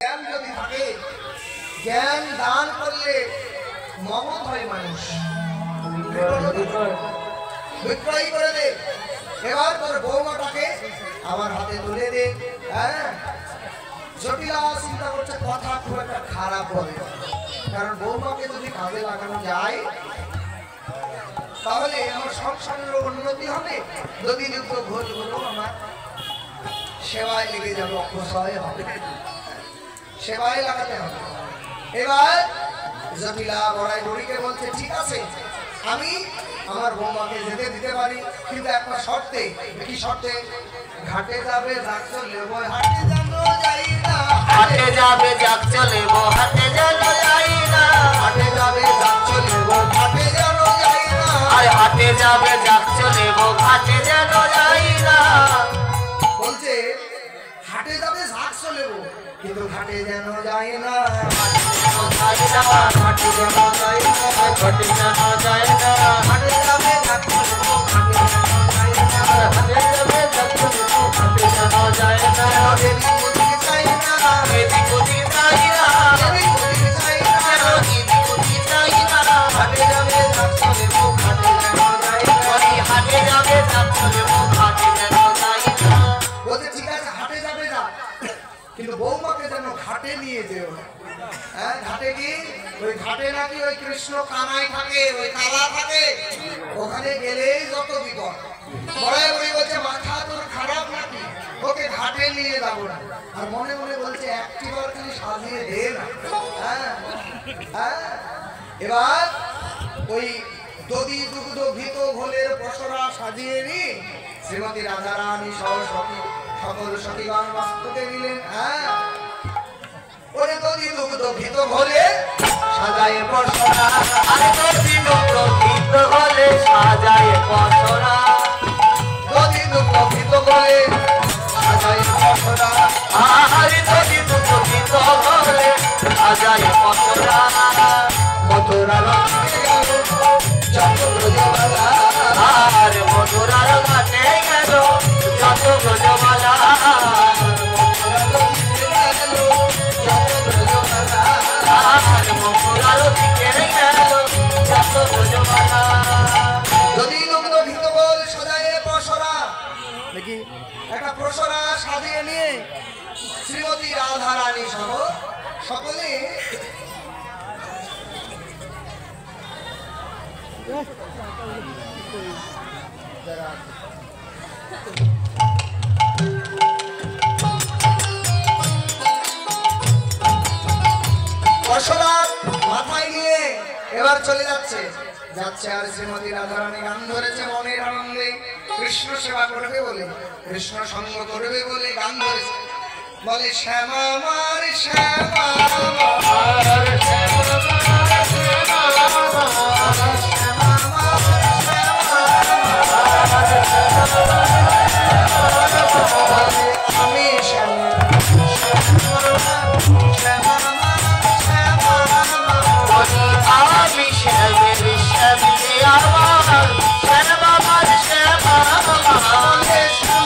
জ্ঞান যদি থাকে, জ্ঞান দান করলে মহৎ হয় মানুষ, বিক্রয় করে দে। এবার তোর বৌমাটাকে আমার হাতে তুলে দে। হ্যাঁ, জটিলা চিন্তা করছে কথা খুব একটা খারাপ হবে, কারণ বৌমাকে যদি কাজে লাগানো যায় তাহলে আমার সংসারের উন্নতি হবে। যদি যুক্ত ভুলগুলো আমার সেবায় লেগে যাবে, অপচয় হবে, সেবায় লাগাতে হবে। এবার জটিলা বড়াই বুড়িকে বলছে, ঠিক আছে আমি আমার বৌমাকে যেতে দিতে পারি, কিন্তু একটা শর্তে। কি শর্তে? ঘাটে যাবে যাক চলেব, হাটে যেন যাই না। হাটে যাবে যাক চলেব, হাটে যেন যাই না। হাটে যাবে যাক চলেব, ঘাটে যেন যাই না। আর হাটে যাবে যাক চলেব, ঘাটে যেন যাই না। বলছে হাটে যাবে যাক চলেব, কিন্তু ঘাটে যেন যাই না। হাটে যেন যাই না, ঘাটে যেন যাই না। ঘাটে যেন যাই না। হাটে যাবে যাক চলেব, ঘাটে যেন যাই না। হাটে যাবে যাক চলেব, ঘাটে যেন যাই না। এদিক ওদিক চাই না, এদিক ওদিক যাই না, এদিক ওদিক চাই না। এদিক ওদিক যাই না। হাটে যাবে যাক চলেব, ঘাটে যেন যাই না। হাটে যাবে যাক চলেব, ঘাটে যেন যাই না। বলছে ঠিক আছে হাটে যাবে না, কিন্তু বৌমাকে যেন ঘাটে নিয়ে যেও না। হ্যাঁ, ঘাটে কি? ওই ঘাটে নাকি ওই কৃষ্ণ কানাই থাকে, ওই কালা থাকে, ওখানে গেলেই যত বিপদ। বড়াই বুড়ি বলছে মাথা তোর খারাপ নাকি, ওকে ঘাটে নিয়ে যাবো না। আর মনে মনে বলছে একটিবার খালি সাজিয়ে দে না। হ্যাঁ হ্যাঁ, এবার ওই দধি দুগ্ধ ভীত ভোলের পসরা সাজিয়ে নি শ্রীমতী রাধারানী সহ সকল সখীগণ বাস্তুতে নিলেন। হ্যাঁ, ওরে দধি দুগ্ধ ভীত ভোলে সাজায় পসরা। আরে দধি দুগ্ধ ভীত ভোলে সাজায় পসরা। দধি দুগ্ধ ভীত ভোলে সাজায় পসরা। আরে দধি দুগ্ধ ভীত ভোলে সাজায় পসরা। মথুরা লক্ষ্মী গেল যত ব্রজবালা। আর মথুরার ঘাটে গেল যত ব্রজবালা। আর মথুরার দিকে গেল যত ব্রজবালা। যদি দুগ্ধ ভীত বল সাজায় পসরা, দেখি একটা পসরা সাজিয়ে নিয়ে শ্রীমতী রাধারানী সহ সকলে পসরা মাথায় নিয়ে এবার চলে যাচ্ছে। আর শ্রীমতী রাধারানী গান ধরেছে মনের আনন্দে, কৃষ্ণ সেবা করবে বলে, কৃষ্ণ সঙ্গ করবে বলে গান ধরেছে। বলে শ্যামা আমার শ্যামা আমার, শ্যামা আমার, আমি শ্যামা আমি শ্যামের শ্যামে আমার, শ্যাম আমার শ্যাম আমার। শ্যাম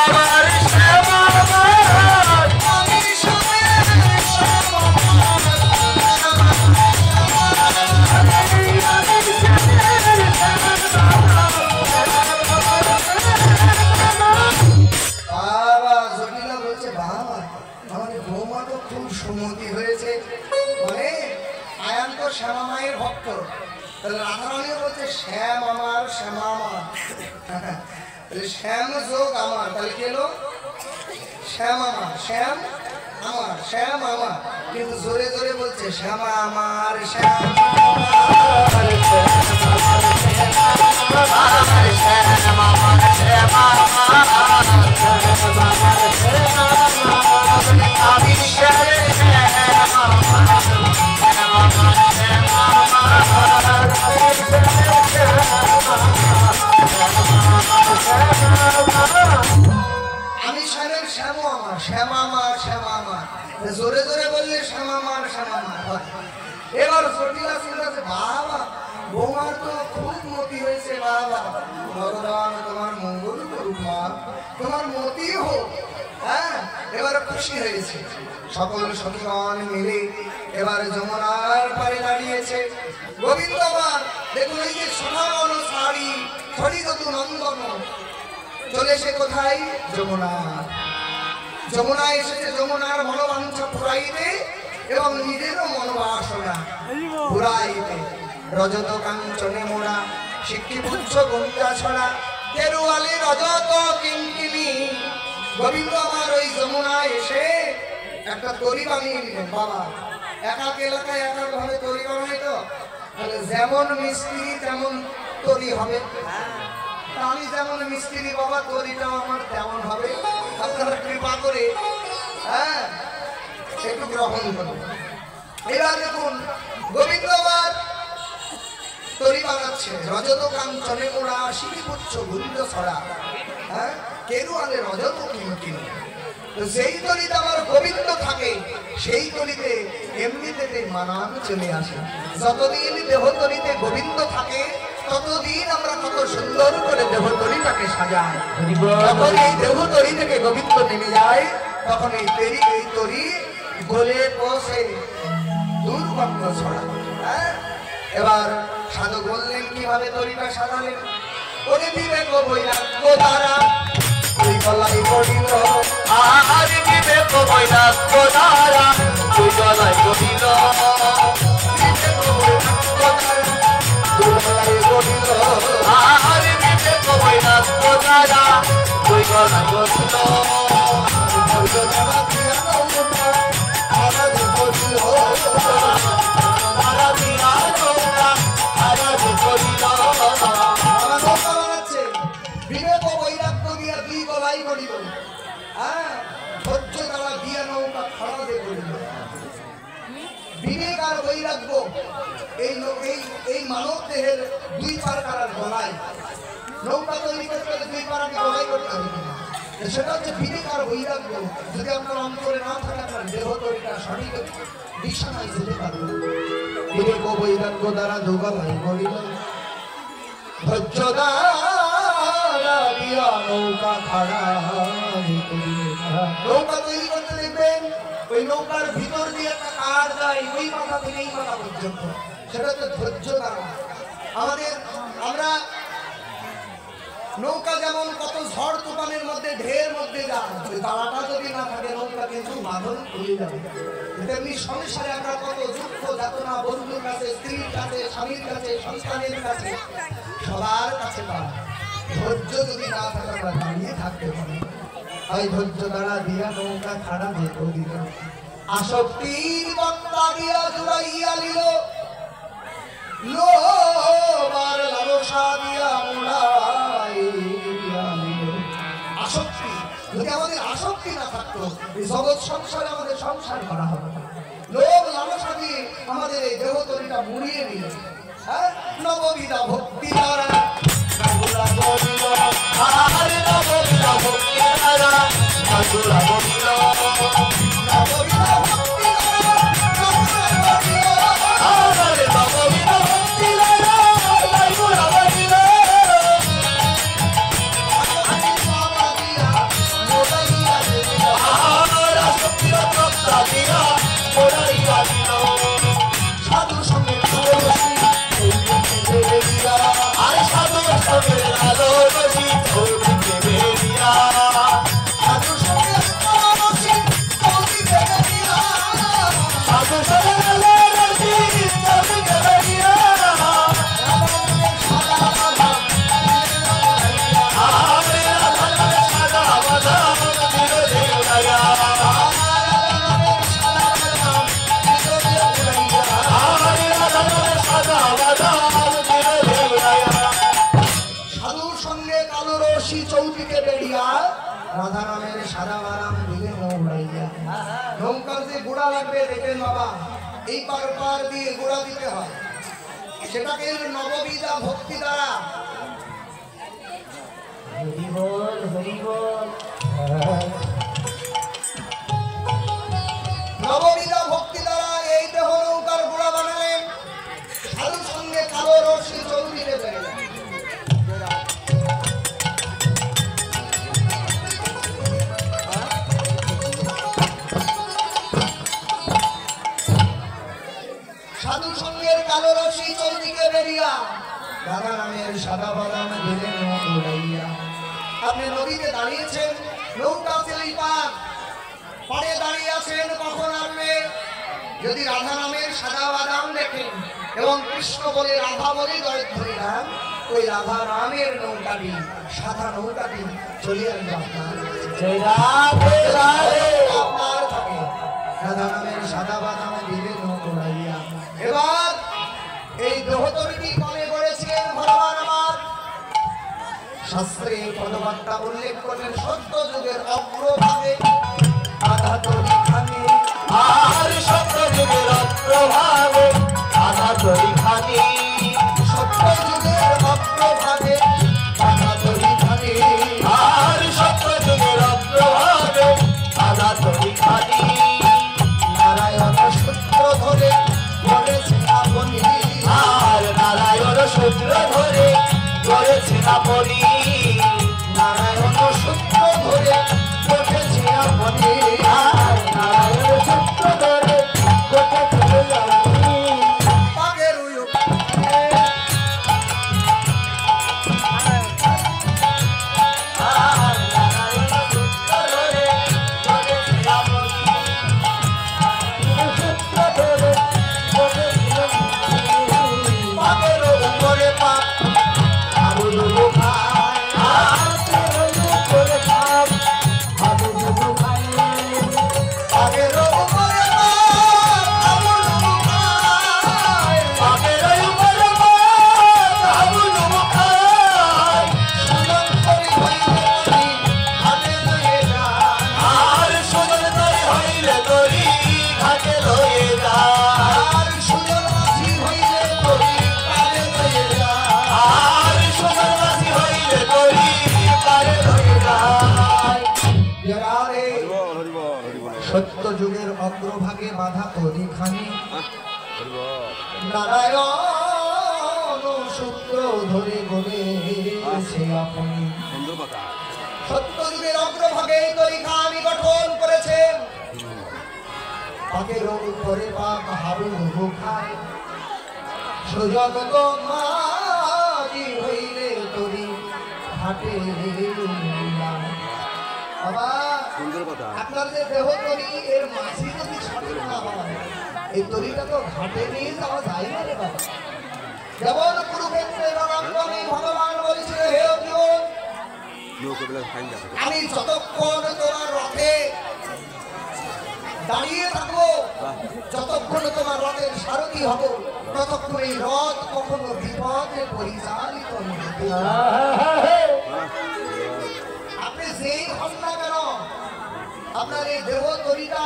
আমার শ্যাম আমার। বাবা জটিলা বলছে বাবা আমাদের বৌমা তো খুব সুমতি হয়েছে, মানে আয়ান তো শ্যামা মায়ের ভক্ত। তাহলে রাধারানীও বলছে শ্যাম আমার শ্যামা আমার, তাহলে শ্যাম যোগ আমার, তাহলে কি হলো? শ্যাম আমার, শ্যাম আমার, শ্যাম আমার, কিন্তু জোরে জোরে বলছে শ্যামা আমার শ্যাম আমার, শ্যাম আমার শ্যাম আমার। আমি শ্যামের শ্যাম আমার, শ্যাম আমার শ্যাম আমার। আমি শ্যামের শ্যাম আমার, শ্যাম আমার শ্যাম আমার, জোরে জোরে বললে শ্যাম আমার শ্যাম আমার হয়। এবার জটিলা চিন্তা, বাবা বৌমার তো খুব মতি হয়েছে, বাবা ভগবান তোমার করুক মা, তোমার মতি হোক। হ্যাঁ, এবার খুশি হয়েছে। সকল সখীগণ মিলে এবার যমুনার পারে দাঁড়িয়েছে। গোবিন্দ আমার দেখুন এই যে সোনাগণ শাড়ি হরিদতু নন্দন চলে সে কোথায়? যমুনা। যমুনা এসেছে যমুনার মনোবাঞ্ছা পুরাইতে এবং নিজেরও মনোবাসনা পুরাইতে। রজত কাঞ্চনে মোড়া শিক্ষিপুচ্ছ গঙ্গা ছড়া কেরুয়ালে রজত কিঙ্কিনি। গোবিন্দ আমার ওই যমুনায় এসে একটা তরি বানিয়ে নিলেন। বাবা এক এক এলাকায় এক এক ভাবে তরি বানায় তো, তাহলে যেমন মিস্ত্রি তেমন তরি হবে। আমি যেমন মিস্ত্রি বাবা, তরিটাও আমার তেমন হবে। আপনারা কৃপা করে হ্যাঁ একটু গ্রহণ করুন। এবার দেখুন গোবিন্দ আবার তরি বানাচ্ছে। রজত কাঞ্চনে মোড়া শিখিপুচ্ছ গুঞ্জ ছড়া, হ্যাঁ কেরুয়ালে রজত কিঙ্কিনি। তো যেই তরিতে আমার গোবিন্দ থাকে সেই তরিতে এমনিতে মানান চলে আসে। যতদিন দেহতরিতে গোবিন্দ থাকে ততদিন আমরা কত সুন্দর করে দেহতরিটাকে সাজাই। যখন এই দেহতরি থেকে গোবিন্দ নেমে যায় তখন এই তরি গলে পৌঁছে দুর্গন্ধ ছড়া। হ্যাঁ, এবার সাধু বললেন কিভাবে তরিটা সাজালেন। ওরে বিবেক বৈরাগ্য দ্বারা তুই গলাই পড়িল, আর বিবেক বৈরাগ্য দ্বারা তুই গলায় পড়িল, আর বিবেক বৈরাগ্য দ্বারা তুই গলায় পড়িল। বিবেক বৈরাগ্য দিয়া দুই গলাই পড়িল, হ্যাঁ ধৈর্য দ্বারা দিয়া নৌকা খড়াতে পড়িল। বিবেক আর বৈরাগ্য এই মানব দেহের দুই পার কারার গলায়। নৌকা তৈরি করতে হলে দুই পারাকে গলাই করতে হবে কিনা, সেটা হচ্ছে বিবেক আর বৈরাগ্য। যদি আপনার অন্তরে না থাকে আপনার দেহ তৈরিটা সঠিক বিছানায় যেতে পারবে। বিবেক ও বৈরাগ্য দ্বারা দুগলাই পড়িল, ধৈর্য দ্বারা দিয়া নৌকা খাড়া। নৌকা তৈরি করতে দেখবেন ওই নৌকার ভিতর দিয়ে একটা কাঠ যায় ওই মাথা থেকে এই মাথা পর্যন্ত, সেটা হচ্ছে ধৈর্য দ্বারা। আমরা নৌকা যেমন কত ঝড় তুফানের মধ্যে ঢের মধ্যে যায়, ওই তালাটা যদি না থাকে নৌকা কিন্তু বাঁধন খুলে যাবে। তেমনি সংসারে আমরা কত দুঃখ যাতনা বন্ধুর কাছে, স্ত্রীর কাছে, স্বামীর কাছে, সন্তানের কাছে, সবার কাছে পাই। ধৈর্য যদি না থাকে আমরা দাঁড়িয়ে থাকতে পারি। ওই ধৈর্য দ্বারা দিয়া নৌকা খাড়া দিয়ে দিল, আসক্তির বক্তা দিয়া জুড়াইয়া নিল, লোভার লালসা দিয়া মোড়াইয়া নিল। আসক্তি যদি আমাদের আসক্তি না থাকতো এই জগৎ সংসারে আমাদের সংসার করা হবে না। লোভ লালসা দিয়ে আমাদের এই দেহ তরিটা মুড়িয়ে নিল। হ্যাঁ, নববিধা ভক্তি দ্বারা সাধুর সঙ্গে চৌকিতে বেরিয়া রাধা নামের সাদা বারাম দিলে নৌড়াইয়া। নৌকার যে গোড়া লাগবে দেখেন বাবা, এই পার পার দিয়ে গোড়া দিতে হয়, সেটাকে নববিধা ভক্তি দ্বারা নববিধা ভক্তি দ্বারা এই দেহ নৌকার গোড়া বানালেন। সাধুর সঙ্গে কালো রশি চৌকিতে বেরিয়ে কালো রশি চৌদিকে বেরিয়া রাধা নামের সাদা বাদাম দিলেন উড়াইয়া। আপনি নদীতে দাঁড়িয়েছেন, নৌকা ছেলেই পার পাড়ে দাঁড়িয়ে আছেন, কখন আসবে? যদি রাধা নামের সাদা বাদাম দেখেন এবং কৃষ্ণ বলে রাধা বলে ধরে নাম, ওই রাধা নামের নৌকাটি সাদা নৌকাটি চলে আসবে আপনার। আপনার থাকে রাধা নামের সাদা বাদাম দিলেন উড়াইয়া। এবার এই দেহতরিটি কমে পড়েছিলেন ভগবান আমার। শাস্ত্রে পদবার্তা উল্লেখ করলেন সত্য যুগের অগ্রভাগে আধা তরি খানি, আর সত্য যুগের অগ্রভাগে আধা তরি খানি, সত্য যুগের অগ্রভাগে আধা তরি খানি, আর সত্য যুগের অগ্রভাগে আধা তরি খানি। নারায়ণ সূত্র ধরে বলেছেন আপনি, আর নারায়ণ সূত্র ধরে করেছেন আপনি, নারায়ণ সূত্র ধরে বলেছেন আপনি, আর নারায়ণ সূত্র ধরে করেছেন আপনি। পাগের উয়ো আর নারায়ণ সূত্র ধরে করেছেন আপনি, সূত্র ধরে করেছেন আপনি। পাগের উপরে পাপ আবুল বুখার আর করে পাপ আবুল বুখার, পাগের উপরে পাপ আবুল বুখার, পাপের উপরে পাপ আবুল বুখার। সুজন করি হইলে করি হাতে লয়ে যায়, আর সুজন তরি হইলে তরি ঘাটে লয়ে যায়, আর সুজন মাঝি হইলে করি কালে লয়ে যায়। আর সুজন মাঝি হইলে তরি পারে লয়ে যায়। যারে সত্য যুগের অগ্রভাগে বাধা তরি খানি, নারায়ণ সূত্র ধরে গড়েছে আপনি। সত্য যুগের অগ্রভাগে তরি খানি গঠন করেছেন, পাকের উপরে পাক হাবু খায়, সুজগত মাঝি হইলে তরি ঘাটে বাবা। আপনার যে দেহ তরি এর মাঝি যদি সঠিক না হয়, এই তরিটা তো ঘাটে নিয়ে যাওয়া যায় না রে বাবা। যেমন কুরুক্ষেত্রে রণাঙ্গনে ভগবান বলেছিল, হে অর্জুন, আমি যতক্ষণ তোমার রথে দাঁড়িয়ে থাকবো, যতক্ষণ তোমার রথের সারথি হব, ততক্ষণ এই রথ কখনো বিপদে পরিচালিত হতে না। আপনি যেই হন না কেন, আপনার এই দেহ তরিটা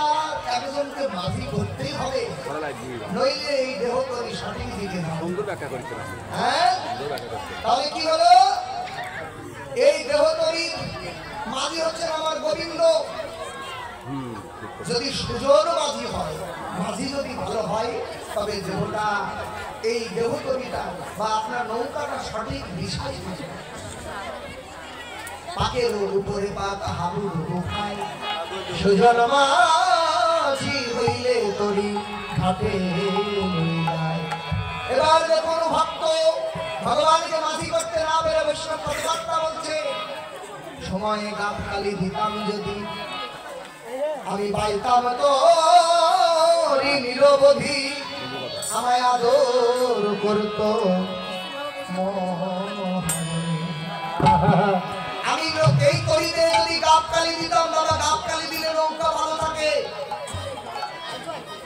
একজনকে মাঝি করতেই হবে, নইলে এই দেহ তরি সঠিক দিকে যাবে। হ্যাঁ, তাহলে কি হলো? এই দেহ তরির মাঝি হচ্ছেন আমার গোবিন্দ। যদি সুজন মাঝি হয়, মাঝি যদি ভালো হয়, তবে দেহটা এই দেহ তরিটা বা আপনার নৌকাটা সঠিক দিশায় থাকে। পাকের উপরে পাক হাবুডুবু খায়, সুজন মাঝি হইলে তরি ঘাটে যায়। এবার দেখুন ভক্ত ভগবানকে মাঝি করতে না পেরে বৈষ্ণব প্রতিবাদটা বলছে, সময়ে গাফকালি দিতাম যদি, আমি পাইতাম তো নিরবধি, আমায় আদর করত আমি এই তরিতে যদি গাফকালি দিতাম, বাবা গাফকালি দিলে নৌকা ভালো থাকে,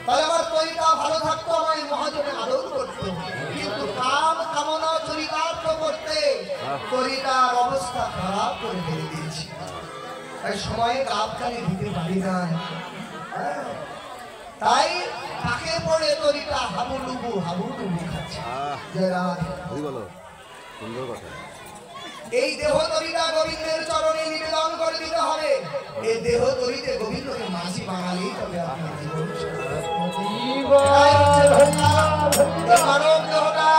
তাহলে আমার তরিটা ভালো থাকতো, আমায় মহাজনে আদর করতো। কিন্তু কাম কামনা চরিতার্থ করতে তরিটার অবস্থা খারাপ করে ফেলে দিয়েছি, তাই সময়ে গাফকালি দিতে পারি না। তাই তাকে পড়ে তরিটা হাবুডুবু খাচ্ছে। এই দেহ তরিটা গোবিন্দের চরণে নিবেদন করে দিতে হবে। এই দেহ তরিতে গোবিন্দকে মাঝি বাঙালি, তবে আপনার জীবন মানব দেহটা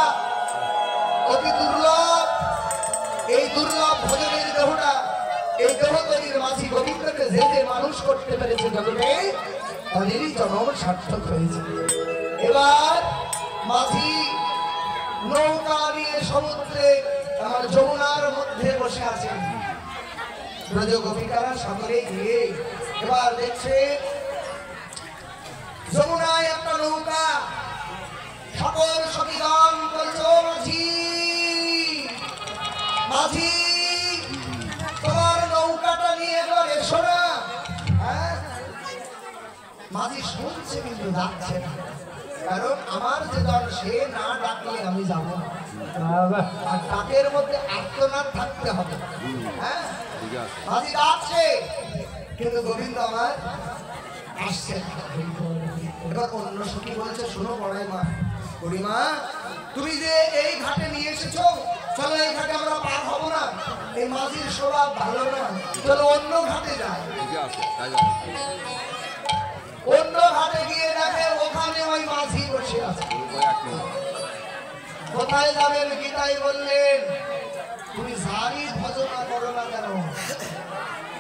অতি দুর্লভ। এই দুর্লভ ভোজনের দেহটা, এই দেহ তরির মাঝি গোবিন্দকে যেতে মানুষ করতে পেরেছে জগতে, তাদেরই জন্ম সার্থক হয়েছে। এবার মাঝি নৌকা নিয়ে সমুদ্রে আমার যমুনার মধ্যে বসে আছেন। ব্রজ গোপিকারা সাগরে গিয়ে এবার দেখছে যমুনায় একটা নৌকা। সকল সখীগণ বলছো মাঝি মাঝি তোমার নৌকাটা নিয়ে এবার এসো না। মাঝি শুনছে কিন্তু ডাকছে না, কারণ আমার যে দল সে না ডাকলে আমি যাব না। আর ডাকের মধ্যে আর্তনাদ থাকতে হবে। হ্যাঁ মাঝি ডাকছে কিন্তু গোবিন্দ আমার আসছে না। এবার অন্য সখী বলছে শোনো বড়াই মা বুড়িমা, তুমি যে এই ঘাটে নিয়ে এসেছো, চলো এই ঘাটে আমরা পার হবো না, এই মাঝির স্বভাব ভালো না, চলো অন্য ঘাটে যাই। অন্য ঘাটে গিয়ে দেখে ওখানে ওই মাঝি বসে আছে। কোথায় যাবেন গীতাই বললেন তুমি যারই ভজনা করো না কেন,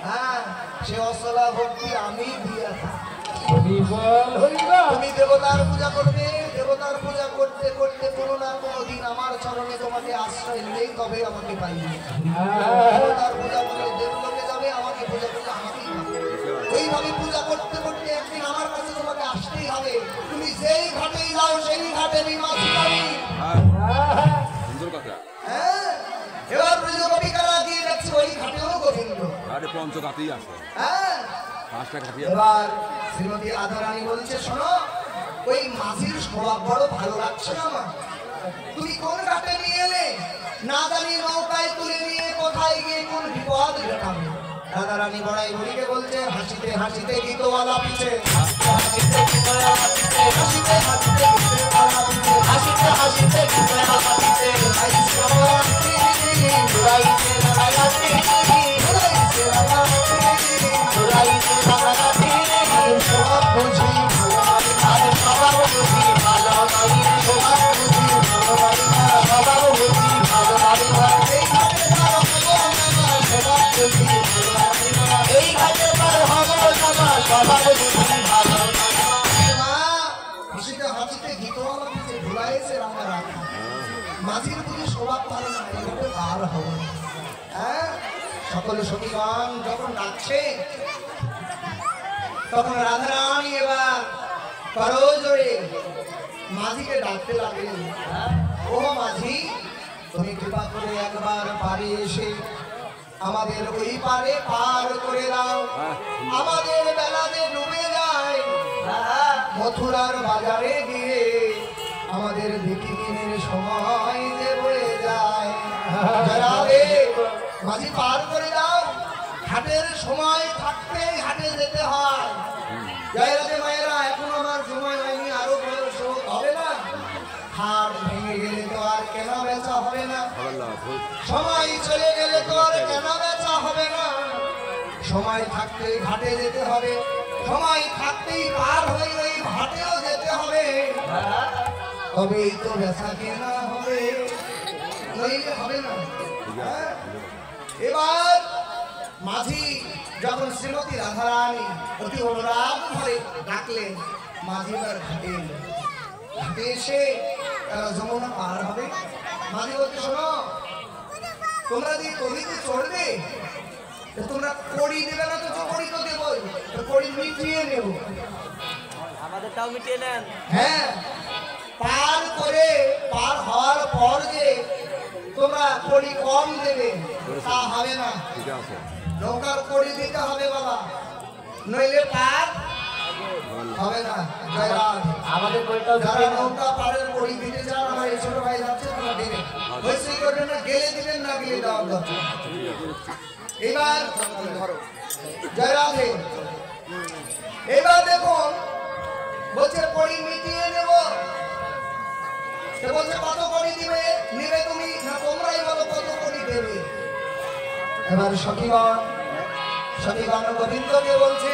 হ্যাঁ সে অসলা ভক্তি আমি দিয়ে থাকি। তুমি দেবতার পূজা করবে, দেবতার পূজা করতে করতে কোনো না কোনো দিন আমার চরণে তোমাকে আশ্রয় নিলেই তবে আমাকে পাইবে। দেবতার পূজা করে দেবলোকে যাবে, আমাকে পূজা করলে আমাকেই পাবে। ওইভাবে পূজা করতে করতে একদিন আমার কাছে তোমাকে আসতেই হবে। তুমি যেই ঘাটেই যাও সেই ঘাটে মাঝি যাবি। হ্যাঁ এবার ব্রজ গোপিকারা গিয়ে দেখছে ওই ঘাটেও গোবিন্দ। হ্যাঁ এবার শ্রীমতী রাধারানী বলছে শোনো, ওই মাঝির স্বভাব বড় ভালো লাগছে না আমার। তুমি কোন ঘাটে নিয়ে এলে, না জানি নৌকায় তুলে নিয়ে কোথায় গিয়ে কোন বিপদ ঘটাবে। রাধারানী বড়াই বুড়িকে বলছে হাসিতে হাসিতে গীতওয়ালা পিছে, হাসিতে গীতওয়ালা পিছে, হাসিতে হাসিতে গীতওয়ালা পিছে, হাসিতে হাসিতে গীতওয়ালা পিছে, আইছে রাধারানী উড়াইছে রাধারানী উড়াইছে রাধারানী উড়াইছে রাধারানী সব বুঝি ভালো আর সবাব বুঝি ভালো নাই, সবাব বুঝি ভালো নাই, সবাব বুঝি ভালো নাই। এই ঘাটে পার হবো না, সবাব বুঝি ভালো নাই। হাসিতে হাসিতে গীতওয়ালা পিছে ভুলাইছে রাধারানী, মাঝির বুঝি স্বভাব ভালো না, এইভাবে পার হবো না। হ্যাঁ সকলে সখীগণ যখন ডাকছে তখন রাধারানী এবার করজোড়ে মাঝিকে ডাকতে লাগলেন। ও মাঝি, তুমি কৃপা করে একবার পারে এসে আমাদের ওই পারে পার করে দাও, আমাদের বেলা যে ডুবে যায়, মথুরার বাজারে গিয়ে আমাদের বিক্রি দিনের সময় যে বয়ে যায়। মাঝি পার করে দাও, হাটের সময় থাকতেই হাটে যেতে হয়। জয় রাধে মায়েরা, এখন আমার সময় হয়নি, আরো বয়স হবে না, হাট ভেঙে গেলে তো আর কেনা বেচা হবে না, সময় চলে গেলে তো আর কেনা বেচা হবে না। সময় থাকতেই ঘাটে যেতে হবে, সময় থাকতেই পার হয়ে ওই ঘাটেও যেতে হবে, তবেই তো বেচা কেনা হবে, নইলে হবে না। এবার মাঝি যখন শ্রীমতী রাধারানী অতি অনুরাগ ভরে ডাকলেন, মাঝি এবার ঘাটে এলো। ঘাটে এসে যমুনা পার হবে। মাঝি বলতে শোনো, তোমরা যে কড়িতে চড়বে, তোমরা কড়ি দেবে না, তো কড়ি তো দেবই, কড়ি মিটিয়ে নেব। আমাদেরটাও মিটিয়ে নেন। হ্যাঁ পার করে পার হওয়ার পর যে তোমরা কড়ি কম দেবে তা হবে না, নৌকার কড়ি দিতে হবে বাবা, নইলে পার হবে না। আমাদের কড়িটাও যারা নৌকা পারের কড়ি দিতে চান, আমার এই ছোট ভাই যাচ্ছে, তোমরা দেবে, হয়েছে করবেন না, গেলে দিবেন না গেলে দেওয়া দরকার। এবার জয় রাধে। এবার দেখুন বলছে কড়ি মিটিয়ে নেব, বলছে কত কড়ি দিবে, নিবে তুমি না তোমরাই বলো কত কড়ি দেবে। এবার সখীগণ গোবিন্দকে বলছে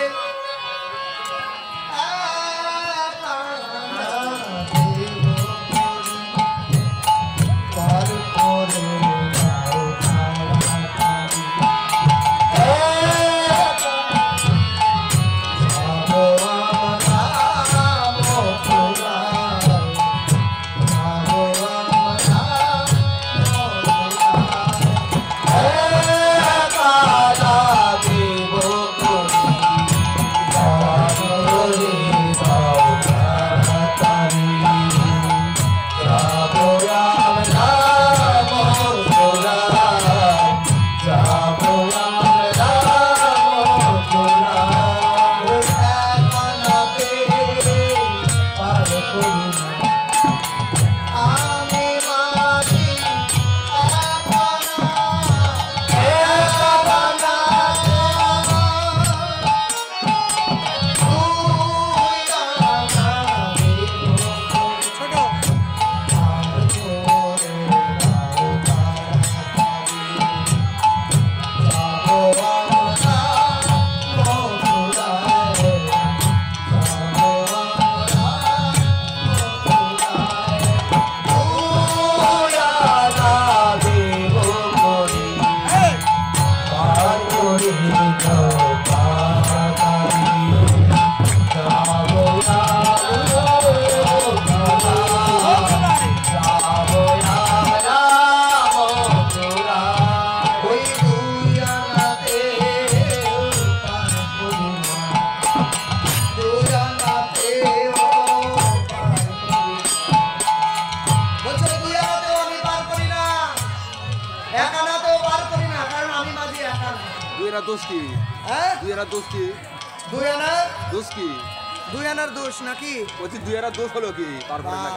দোষ নাকি বলছি দুই আনার দোষ হলো কি পার করে না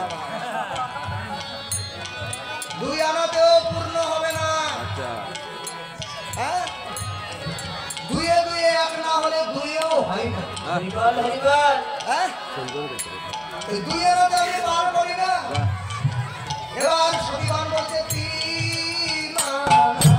দুই আনাতেও পূর্ণ হবে না। আচ্ছা হ্যাঁ দুইয়ে দুইয়ে এক না হলে দুইয়েও হয় না। হরিবল হরিবল। হ্যাঁ এই দুই আনাতে আমি পার করি না। এবার সবিগণ বলছে তিন আনা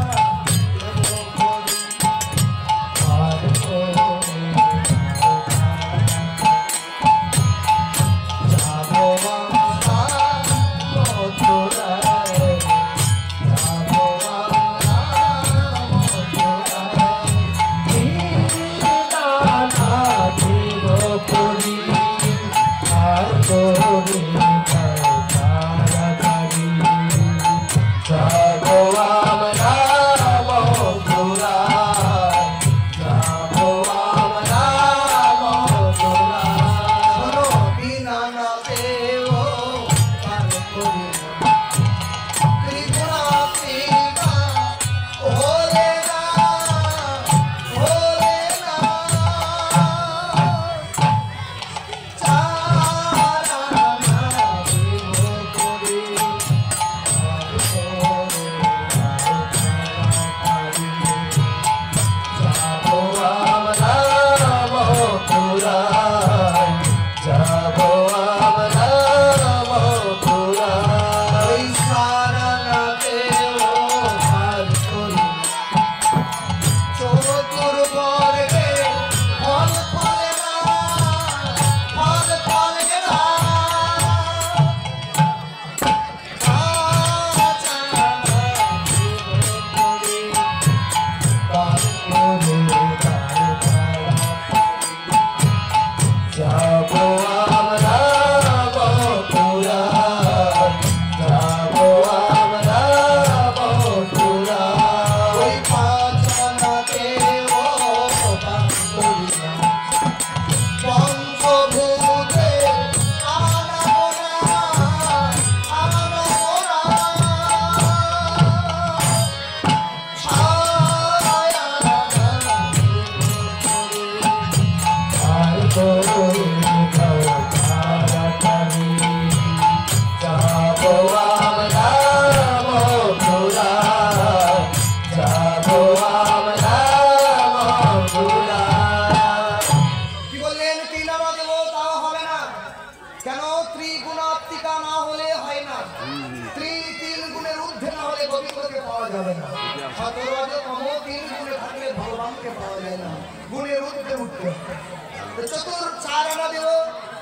চতুর চার আনা দেব,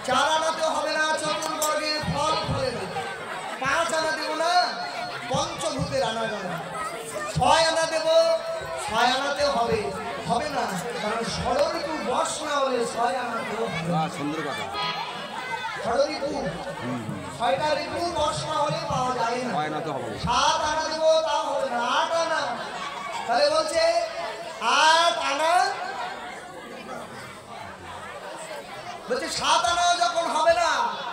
চার আনাতেও হবে না, চতুর্বর্গের ফল ফলে না। পাঁচ আনা দেব না, পঞ্চভূতের আনা যাবে। ছয় আনা দেব, ছয় আনাতেও হবে হবে না, কারণ ষড়ঋতু বশ না হলে ছয় আনাতেও হবে না। সুন্দর কথা। ষড়ঋতু ছয়টা ঋতু বশ না হলে পাওয়া যায় না। সাত আনা দেব, তাও হবে না। আট আনা, তাহলে বলছে আট আনা, বলছে সাত আনা যখন হবে না,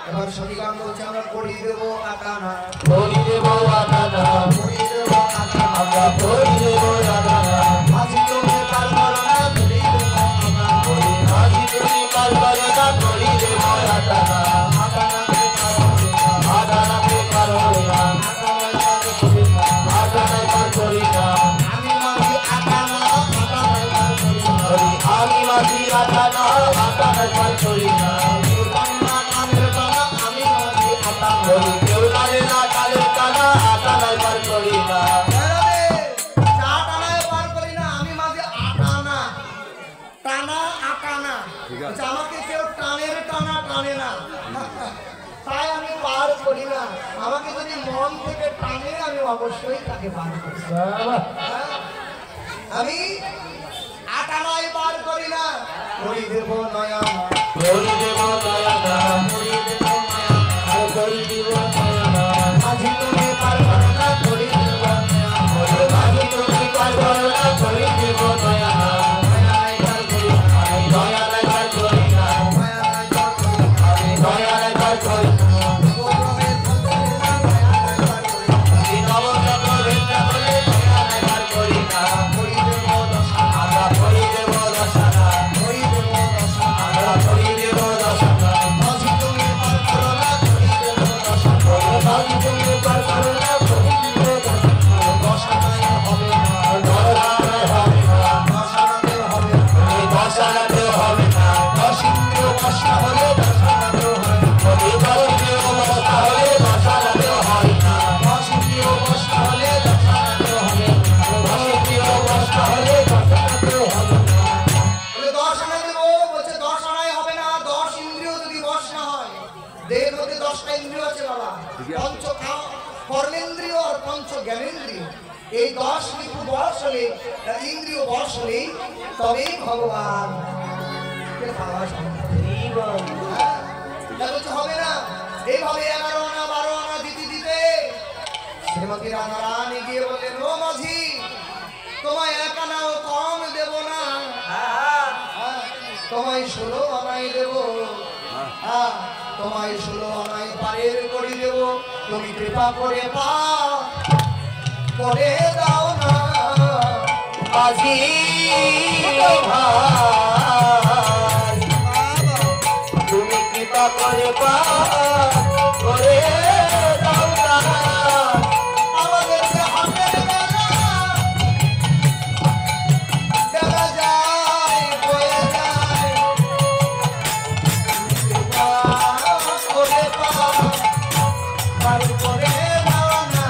এবার সবিগান বলছে আমরা করি দেব আট আনা, করি দেব আট আনা, করি দেব আট আনা, আমরা করি দেব আট আনা, হাসি তুমি কাল করো না, করি দেব আট আনা, করি হাসি তুমি কাল করো না, করি দেব আট আনা, আট আনাকে পারো না, আট আনাকে পারো না, আট আনায় পার করি না, আমি মাঝি আট আনা, আট আনায় পার করি না, করি আমি মাঝি আট আনা, আট আনায় পার করি না, কন্যা কানের টানা, আমি মাঝি আট আনা, করি কেউ জানে না কালের টানা, আট আনায় পার করি না, চাট আনায় পার করি না, আমি মাঝে আট আনা, টানা আট আনা, বলছে আমাকে কেউ টানের টানা টানে না, তাই আমি পার করি না। আমাকে যদি মন থেকে টানে আমি অবশ্যই তাকে পার করি। হ্যাঁ? আমি আট ঘাটানাই পার করি না করি দেব নয়া করি দেব দয়ানা করি দেব মায়া করি দেব দয়ানা মাঝি তুমি পার করো না করি দেব নয়া ওরে মাঝি তুমি পার করো না করি দেব দয়ানা নয়াই পার করি দয়ানা পার করি না নয়াই পার করি দয়ানা পার করি গোপ্রভে ধন্যবাদ নয়াই পার করি নবচন্দ্র ভেন্দ্রা বলে দয়ানা পার করি না করি দেব দশা আমরা করি দেব দশানা করি দেব দশা আমরা করি দেব দশানা মাঝি তুমি পার করো না করি দেব দশা ওরে মাঝি তুমি পার করো না করি দেব দশানা দশা নাই হবে না দয়ানা হবে না দশানাতে হবে না ওরে দশানাতে হবে না দশ ইন্দ্রিয় বশা হলে দশানাতেও হয় না ওরে দশিন্দ্রিয় বশা হলে দশানাতেও হয় না দশ ইন্দ্রিয় বশা হলে দশানাতেও হবে না দশিন্দ্রিয় বশা হলে দশানাতেও হবে না বলে দশ আনা দেবো বলছে দশ আনাই হবে না দশ ইন্দ্রিয় যদি বশ না হয় দেহের মধ্যে 10টা ইন্দ্রিয় আছে বাবা পঞ্চ কর্মেন্দ্রিয় আর পঞ্চ জ্ঞানেন্দ্রিয় এই 10 ঋতু বশ হলে ইন্দ্রিয় বশ হলেই তবেই ভগবান কে পাওয়া সম্ভব হ্যাঁ, তা বলছে হবে না এইভাবে 11 আনা 12 আনা দিতে দিতে শ্রীমতী রাধা রানী গিয়ে বললেন ও মাঝি তোমায় 1 আনাও কম দেব না হ্যাঁ, তোমায় 16 আনাই দেব হ্যাঁ, তোমায় 16 আনাই পারের করে দেব তুমি কৃপা করে করে দাও না আজি ভাই তুমি কৃপা করে করে দাও না আমাদেরকে হাতের বেলা যায় বয়ে যায় কৃপা করে পার করে দাও না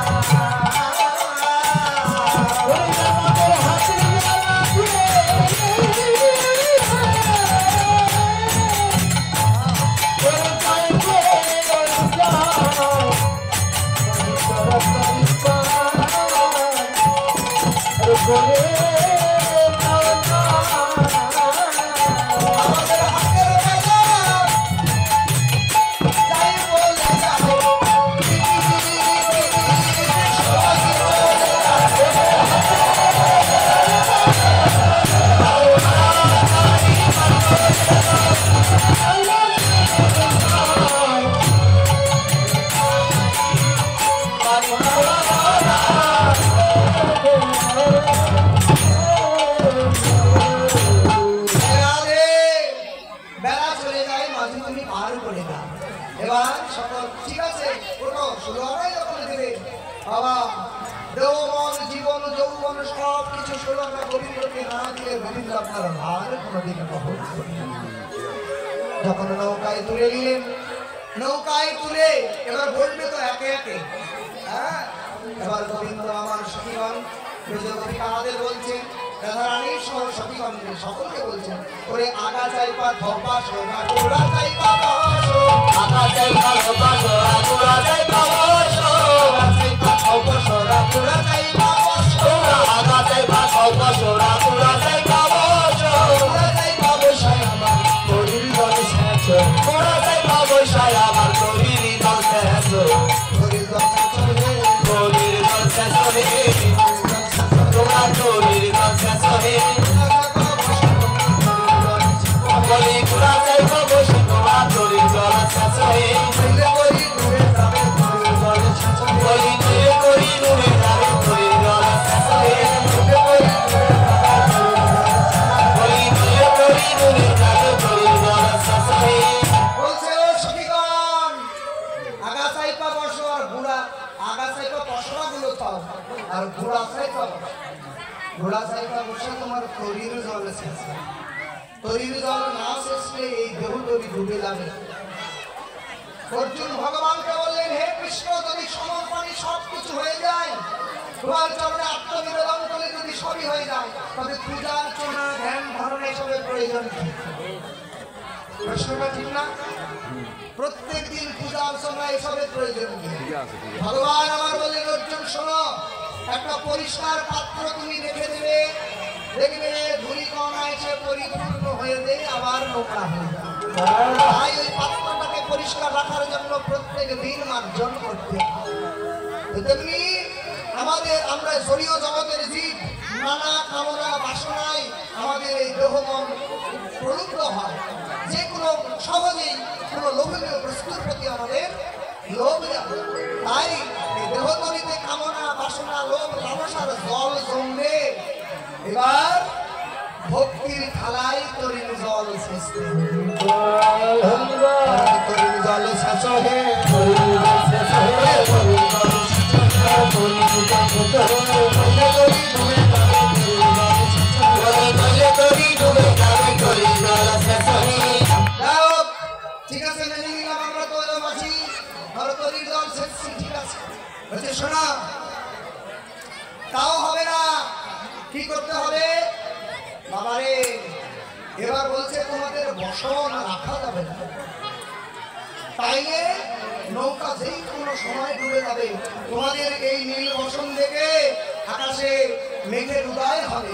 ওরে আমাদের হাতের বেলা দিয়ে ওরে পায়ে করে যাও করে দাও না আমাদের হাতের বেলা যাই বলে যাও রাধে বেলা চলে যায় মাঝে তুমি পার করে দাও এবার সকল ঠিক আছে ওঠো শুরু হয় যখন দেবে বাবা দেবমন জীবন যৌবন সব কিছু শুরু আমরা গোবিন্দকে না দিয়ে গোবিন্দ আপনার ভার কোনোদিন কখন যখন নৌকায় তুলে নিলেন নৌকায় তুলে এবার বলবে তো একে একে হ্যাঁ এবার গোবিন্দ আমার সখীগণ আমাদের বলছেন রাধারানী সহ সখীগণকে সকলকে বলছেন ওরে আগা চাইপা ধপা সোনা গোড়া চাইপা বাসো আগা যাই ভালো বাসো আগুরা যাই বাসো চাইপা ধপা সোনা গোড়া চাইপা বাসো আগা যাই ভালো বাসো আগুরা যাই বাসো গোড়া চাইপা বসাই আমার তোরির দলে শেষো ওরা যাই বাবসায় আমার তোরির দল শেষো হরি দশা চলে তোরির দল শেষো রে তোরা তোরির দল শেষো রে বলি তোরা যাই বাবসি তোরা তোরির দল শেষো রে বলি তুই করি নুরে যাবে তোরির দল শেষো রে বলি তুই করি নুরে যাবে তোরির দল শেষো রে বলছে ও সখীগণ আগা চাইপা বসো আর ঘোড়া আগা চাইপা পশরা গুলো পাও আর ঘোড়া চাইপা বসো ঘোড়া চাইপা বসে তোমার তরির জল শেষ তরির জল না শেষলে এই দেহ তরি ডুবে যাবে অর্জুন ভগবানকে বললেন হে কৃষ্ণ যদি সমর্পণে সব কিছু হয়ে যায় তোমার চরণে আত্মনিবেদন করলে যদি সবই হয়ে যায় তবে পূজা অর্চনা ধ্যান ধারণা এসবের প্রয়োজন কি প্রশ্নটা ঠিক না প্রত্যেক দিন পূজা অর্চনা এসবের প্রয়োজন কি ভগবান আমার বললেন অর্জুন শোনো একটা পরিষ্কার পাত্র তুমি রেখে দেবে দেখবে ধুলি কণায় পরিপূর্ণ হয়ে যায় আবার নোংরা হয়ে যায়। তাই ওই পাত্রটাকে পরিষ্কার রাখার জন্য প্রত্যেক দিন মার্জন করতে হয়। তেমনি আমাদের আমরা শরীয় জগতের জীব, নানা কামনা বাসনায় আমাদের এই দেহ মন প্রলুব্ধ হয়। যে কোনো সহজেই কোনো লোভনীয় বস্তুর প্রতি আমাদের লোভ যাবে। তাই এই দেহতলিতে কামনা বাসনা লোভ লালসার জল জমবে। এবার ভক্তির থালায় তরির জল শেষে তরির জল শেষ হে ঠিক আছে, মেনে নিলাম আমরা তো আছি, তরির জল শেষ, ঠিক আছে। বলছে শোনা, তাও হবে না, কি করতে হবে বাবারে? এবার বলছে তোমাদের বসন রাখা যাবে না, তাইলে নৌকা যেই কোনো সময় ডুবে যাবে। তোমাদের এই নীল বসন দেখে আকাশে মেঘের উদয় হবে।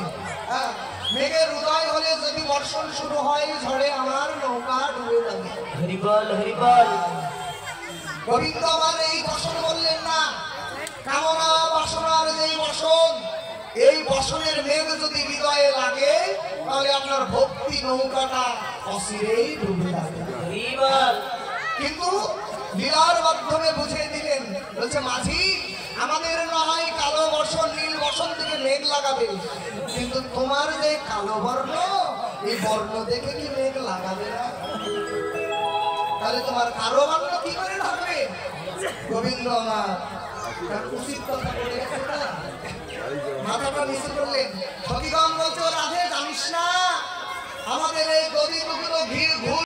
হ্যাঁ, মেঘের উদয় হলে যদি বর্ষণ শুরু হয়, ঝড়ে আমার নৌকা ডুবে যাবে। হরিবল হরিবল। গোবিন্দ আমার এই বসন বললেন না, কামনা বাসনার যেই বসন, এই বসনের মেঘ যদি হৃদয়ে লাগে, তাহলে আপনার ভক্তি নৌকাটা অচিরেই ডুবে যাবে। হরিবল। কিন্তু লীলার মাধ্যমে বুঝিয়ে দিলেন, বলছে মাঝি, আমাদের না হয় কালো বর্ষণ নীল বর্ষণ থেকে মেঘ লাগাবে, কিন্তু তোমার যে কালো বর্ণ, এই বর্ণ দেখে কি মেঘ লাগাবে না? তাহলে তোমার কালো বর্ণ কি করে ঢাকবে? গোবিন্দ আমার তার উচিত কথা বলে গেছে না, মাথাটা নিচে করলেন। সখীগণ বলছে, রাধে জানিস না আমাদের এই গরিবগুলো ঘির ঘুর